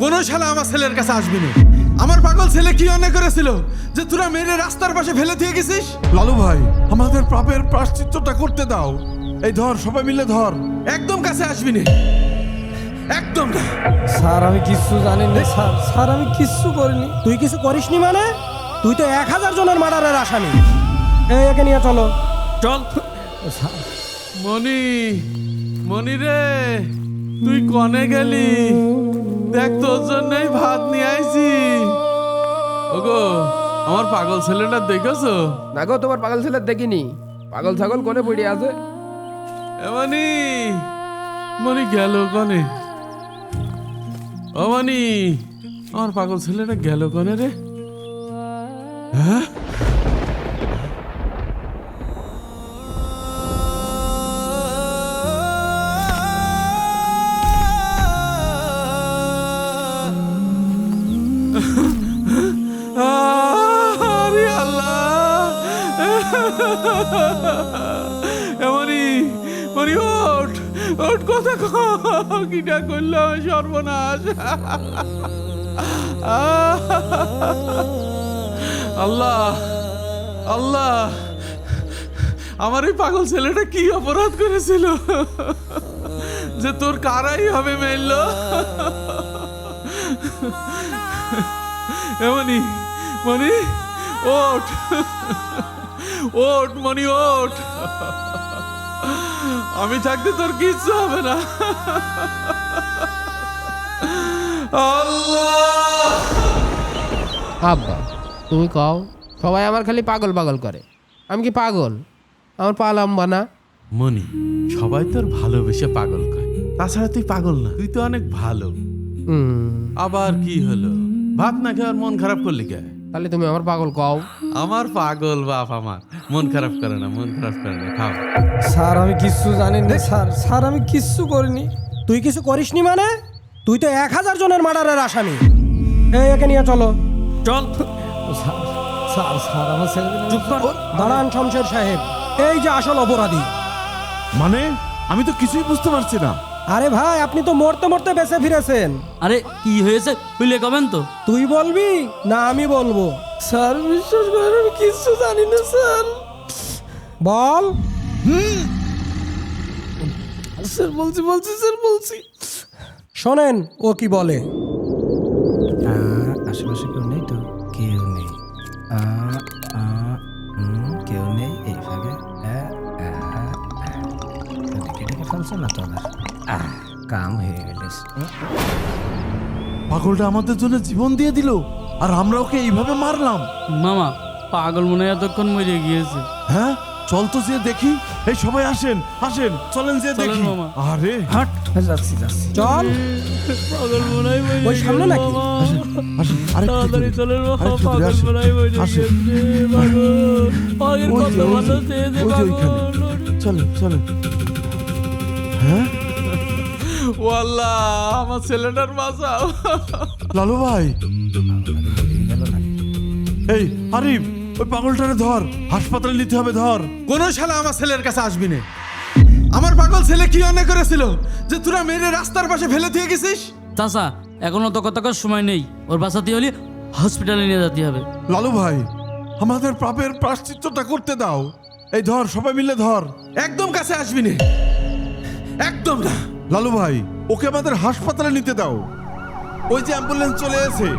কোনো শালা আমার ছেলের কাছে আসবি না। আমার পাগল ছেলে কি অন্যায় করেছিল যে তোরা মেরে রাস্তার পাশে ফেলে দিয়ে গেছিস? লালু ভাই, আমাদের পাপের প্রায়শ্চিত্তটা করতে দাও। এই ধর, সবাই মিলে ধর। একদম কাছে আসবি না, একদম না। স্যার আমি কিচ্ছু জানি না স্যার, স্যার আমি কিচ্ছু করিনি। তুই কিছু করিসনি মানে? তুই তো 1000 জনের মার্ডারের আসামি। এই একে নিয়ে চলো। চল। মনি, মনি রে, তুই কনে গেলি? দেখ তোর জন্যই ভাত নিয়ে আইছি। ওগো, আমার পাগল ছেলেটা দেখেছো? না গো, তোমার পাগল ছেলে দেখিনি। পাগল ছাগল কোনে পড়ে আছে? মনি, মনি গেল কনে? ও মনি, আমার পাগল ছেলেটা গেল কনে রে? হ্যাঁ, আরে আল্লাহ! মনি, মনি ওঠ, ওঠ, কথা কিটা করলো সর্বনাশ! আল্লাহ, আল্লাহ, আমার এই পাগল ছেলেটা কি অপরাধ করেছিল যে তোর কারাই হবে মেলল? মনি, মনি ওঠ, ওঠ মনি ওঠ, আমি থাকতে তোর কিচ্ছু হবে না। আল্লাহ! আব্বা তুমি কও, সবাই আমার খালি পাগল পাগল করে। আমি কি পাগল? আমার পা লম্বা না? মনি, সবাই তোর ভালোবেসে পাগল করে, তাছাড়া তুই পাগল না, তুই তো অনেক ভালো। আবার কি হলো? ভাত না খেয়ে মন খারাপ করলি কে? তাহলে তুমি আমার পাগল কও। আমার পাগল বাপ আমার মন খারাপ করে না, মন খারাপ করে না, খাও। স্যার আমি কিচ্ছু জানি না স্যার, স্যার আমি কিচ্ছু করিনি। তুই কিছু করিসনি মানে? তুই তো 1000 জনের মার্ডারের আসামি। এই একে নিয়ে চলো। চল। স্যার, স্যার আমার ছেলে চুপ কর। দাঁড়ান শমশের সাহেব, এই যে আসল অপরাধী। মানে আমি তো কিছুই বুঝতে পারছি না। আরে ভাই, আপনি তো মরতে মরতে বেঁচে ফিরেছেন। আরে কি হয়েছে বুঝলে কবেন তো? তুই বলবি না আমি বলবো? স্যার বিশ্বাস করেন আমি কিচ্ছু জানি না স্যার। বল। স্যার বলছি স্যার বলছি। শোনেন ও কি বলে। আশেপাশে কেউ নেই তো? কেউ নেই। কেউ নেই এই ভাগে। ডেকে ডেকে ফেলছে না তো আবার? কাম হয়ে গেল। পাগলটা আমাদের জন্য জীবন দিয়ে দিল, আর আমরা ওকে এইভাবে মারলাম। মামা পাগল মনে হয় এতক্ষণ মরে গিয়েছে। হ্যাঁ, চল তো যে দেখি। এই সবাই আসেন, আসেন, চলেন যে চলেন দেখি। মামা। আরে হাট। যাচ্ছি যাচ্ছি। চল। পাগল মনে হয় মরে ওই সামনে নাকি? আসেন, আসেন, আরেকটু তাড়াতাড়ি দূরে। চলেন মামা, আরেকটু দূরে পাগল আসেন, মনে হয় মরে আসেন। গিয়েছে। পাগল আগের ওই কত যে, ওই ভালো যে, চেয়েছে ওই যে পাগল। ওইখানে। চলেন, চলেন। হ্যাঁ, ও আল্লাহ, আমার ছেলেটার বাঁচাও। লালু ভাই। এই আরিফ, ওই পাগলটারে ধর, হাসপাতালে নিতে হবে, ধর। কোনো শালা আমার ছেলের কাছে আসবি না। আমার পাগল ছেলে কি অন্যায় করেছিল যে তোরা মেরে রাস্তার পাশে ফেলে দিয়ে গেছিস? চাচা এখনো তো কত সময় নেই, ওর বাঁচাতে হলে হসপিটালে নিয়ে যেতে হবে। লালু ভাই, আমাদের পাপের প্রায়শ্চিত্তটা করতে দাও। এই ধর, সবাই মিলে ধর। একদম কাছে আসবি না, একদম না। লালু ভাই, ওকে আমাদের হাসপাতালে নিতে দাও। ওই যে অ্যাম্বুলেন্স চলে এসে।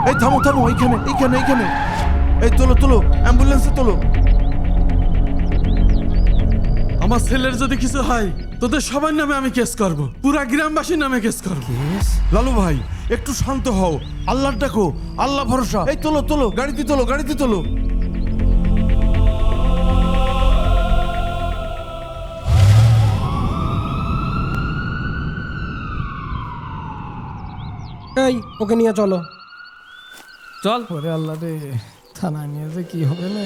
এই থামো থামো, এইখানে এইখানে এইখানে। এই তোলো তোলো, অ্যাম্বুলেন্সে তোলো। আমার ছেলের যদি কিছু হয় তোদের সবার নামে আমি কেস করব, পুরা গ্রামবাসীর নামে কেস করব। লালু ভাই, একটু শান্ত হও, আল্লাহর ডাকো, আল্লাহ ভরসা। এই তোলো তোলো, গাড়িতে তোলো, গাড়িতে তোলো। এই ওকে নিয়ে চলো। চল। ওরে আল্লাহ রে, থানায় নিয়ে যে কি হবে না।